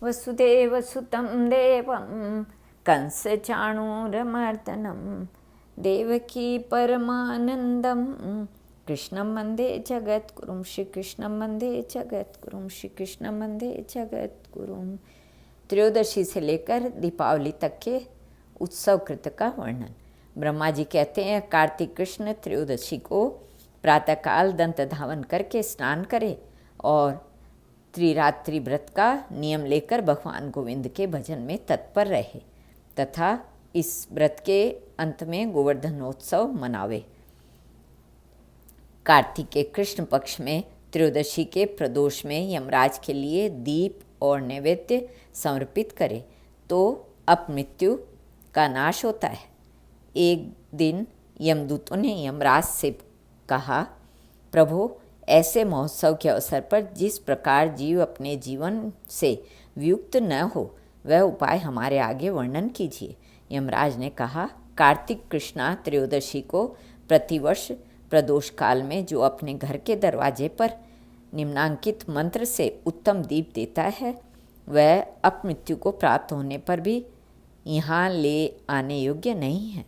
वसुदेवसुतं देवं कंसचाणूरमर्दनं देवकी परमानन्दं कृष्णं वन्दे जगद्गुरुं श्रीकृष्णं वन्दे जगद्गुरुं श्रीकृष्णं वन्दे जगद्गुरुं। त्रयोदशी से लेकर दीपावली तक के उत्सव कृत का वर्णन। ब्रह्मा जी कहते हैं कार्तिक कृष्ण त्रयोदशी को प्रातःकाल दंत धावन करके स्नान करे और त्रिरात्रि व्रत का नियम लेकर भगवान गोविंद के भजन में तत्पर रहे तथा इस व्रत के अंत में गोवर्धनोत्सव मनावे। कार्तिक के कृष्ण पक्ष में त्रयोदशी के प्रदोष में यमराज के लिए दीप और नैवेद्य समर्पित करे तो अपमृत्यु का नाश होता है। एक दिन यमदूतों ने यमराज से कहा, प्रभु, ऐसे महोत्सव के अवसर पर जिस प्रकार जीव अपने जीवन से वियुक्त न हो वह उपाय हमारे आगे वर्णन कीजिए। यमराज ने कहा, कार्तिक कृष्णा त्रयोदशी को प्रतिवर्ष प्रदोष काल में जो अपने घर के दरवाजे पर निम्नांकित मंत्र से उत्तम दीप देता है वह अपमृत्यु को प्राप्त होने पर भी यहाँ ले आने योग्य नहीं है।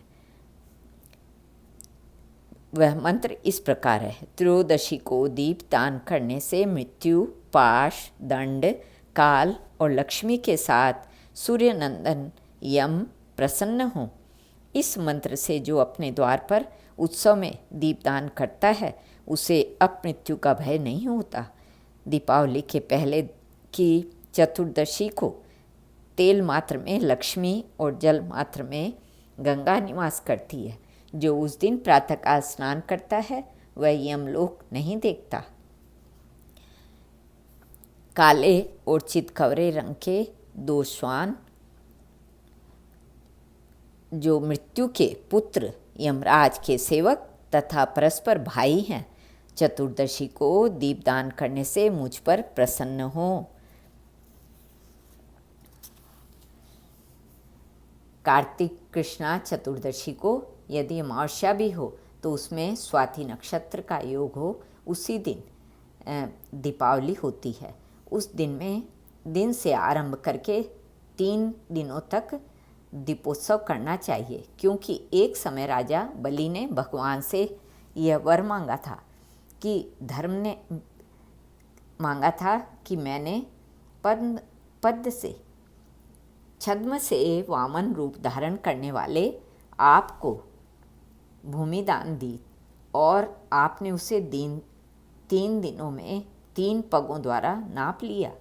वह मंत्र इस प्रकार है, त्रयोदशी को दीप दान करने से मृत्यु, पाश, दंड, काल और लक्ष्मी के साथ सूर्यनंदन यम प्रसन्न हों। इस मंत्र से जो अपने द्वार पर उत्सव में दीपदान करता है उसे अपमृत्यु का भय नहीं होता। दीपावली के पहले की चतुर्दशी को तेल मात्र में लक्ष्मी और जल मात्र में गंगा निवास करती है। जो उस दिन प्रातःकाल स्नान करता है वह यमलोक नहीं देखता। काले और चितकवरे रंग के दो श्वान जो मृत्यु के पुत्र यमराज के सेवक तथा परस्पर भाई हैं, चतुर्दशी को दीपदान करने से मुझ पर प्रसन्न हो। कार्तिक कृष्णा चतुर्दशी को यदि अमावस्या भी हो तो उसमें स्वाति नक्षत्र का योग हो, उसी दिन दीपावली होती है। उस दिन से आरंभ करके 3 दिनों तक दीपोत्सव करना चाहिए, क्योंकि एक समय राजा बलि ने भगवान से यह वर मांगा था कि मैंने पद्म से छद्म से वामन रूप धारण करने वाले आपको भूमि दान दी और आपने उसे 3 दिनों में 3 पगों द्वारा नाप लिया।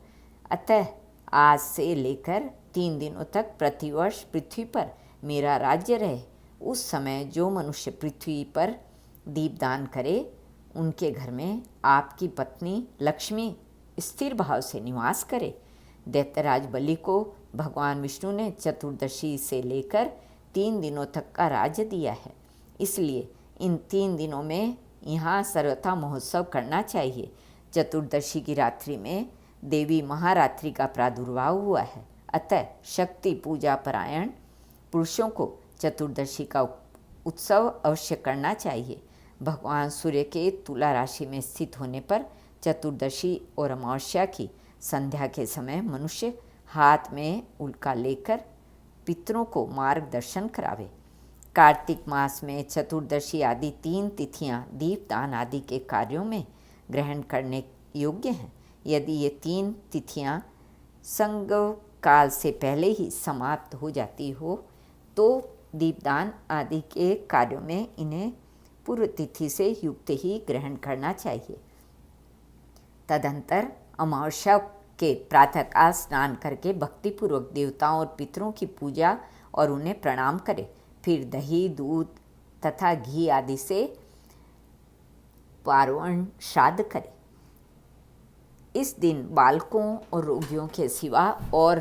अतः आज से लेकर 3 दिनों तक प्रतिवर्ष पृथ्वी पर मेरा राज्य रहे। उस समय जो मनुष्य पृथ्वी पर दीपदान करे उनके घर में आपकी पत्नी लक्ष्मी स्थिर भाव से निवास करे। दैत्यराज बलि को भगवान विष्णु ने चतुर्दशी से लेकर 3 दिनों तक का राज्य दिया है, इसलिए इन 3 दिनों में यहाँ सर्वथा महोत्सव करना चाहिए। चतुर्दशी की रात्रि में देवी महारात्रि का प्रादुर्भाव हुआ है, अतः शक्ति पूजा परायण पुरुषों को चतुर्दशी का उत्सव अवश्य करना चाहिए। भगवान सूर्य के तुला राशि में स्थित होने पर चतुर्दशी और अमावस्या की संध्या के समय मनुष्य हाथ में उल्का लेकर पितरों को मार्गदर्शन करावे। कार्तिक मास में चतुर्दशी आदि 3 तिथियां दीपदान आदि के कार्यों में ग्रहण करने योग्य हैं। यदि ये 3 तिथियां संगव काल से पहले ही समाप्त हो जाती हो तो दीपदान आदि के कार्यों में इन्हें पूर्व तिथि से युक्त ही ग्रहण करना चाहिए। तदंतर अमावस्या के प्रातःकाल स्नान करके भक्तिपूर्वक देवताओं और पितरों की पूजा और उन्हें प्रणाम करें। फिर दही, दूध तथा घी आदि से पार्वण श्राद्ध करें। इस दिन बालकों और रोगियों के सिवा और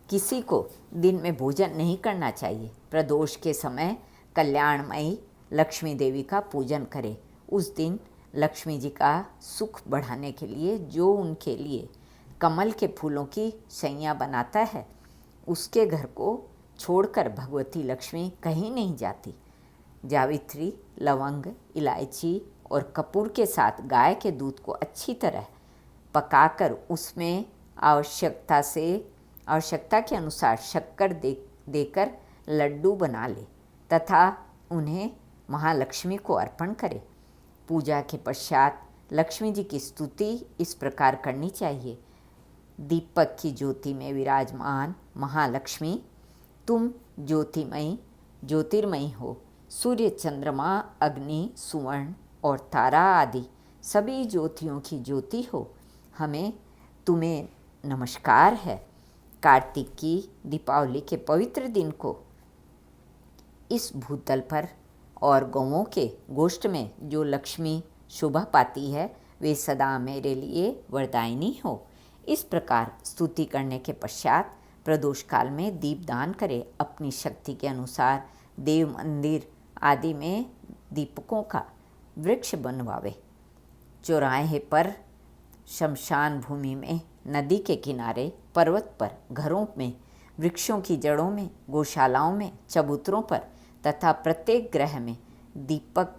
किसी को दिन में भोजन नहीं करना चाहिए। प्रदोष के समय कल्याणमयी लक्ष्मी देवी का पूजन करें। उस दिन लक्ष्मी जी का सुख बढ़ाने के लिए जो उनके लिए कमल के फूलों की शैया बनाता है उसके घर को छोड़कर भगवती लक्ष्मी कहीं नहीं जाती। जावित्री, लवंग, इलायची और कपूर के साथ गाय के दूध को अच्छी तरह पकाकर उसमें आवश्यकता के अनुसार शक्कर देकर लड्डू बना ले तथा उन्हें महालक्ष्मी को अर्पण करे। पूजा के पश्चात लक्ष्मी जी की स्तुति इस प्रकार करनी चाहिए। दीपक की ज्योति में विराजमान महालक्ष्मी, तुम ज्योतिर्मयी हो। सूर्य, चंद्रमा, अग्नि, सुवर्ण और तारा आदि सभी ज्योतियों की ज्योति हो। तुम्हें नमस्कार है। कार्तिक की दीपावली के पवित्र दिन को इस भूतल पर और गौओं के गोष्ठ में जो लक्ष्मी शोभा पाती है वे सदा मेरे लिए वरदायिनी हो। इस प्रकार स्तुति करने के पश्चात प्रदोष काल में दीपदान करें। अपनी शक्ति के अनुसार देव मंदिर आदि में दीपकों का वृक्ष बनवावे। चौराहे पर, शमशान भूमि में, नदी के किनारे, पर्वत पर, घरों में, वृक्षों की जड़ों में, गौशालाओं में, चबूतरों पर तथा प्रत्येक ग्रह में दीपक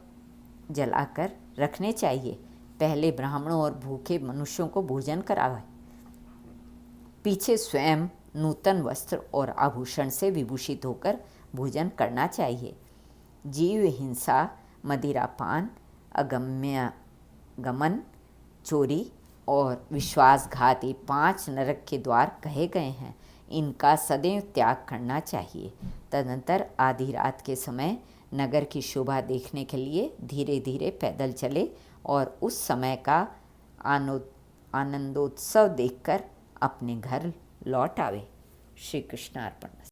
जलाकर रखने चाहिए। पहले ब्राह्मणों और भूखे मनुष्यों को भोजन करावे। पीछे स्वयं नूतन वस्त्र और आभूषण से विभूषित होकर भोजन करना चाहिए। जीव हिंसा, मदिरापान, गमन, चोरी और विश्वासघात ये 5 नरक के द्वार कहे गए हैं। इनका सदैव त्याग करना चाहिए। तदनंतर आधी रात के समय नगर की शोभा देखने के लिए धीरे धीरे पैदल चले और उस समय का आनंदोत्सव देखकर अपने घर लौट आवे। श्री कृष्ण अर्पण।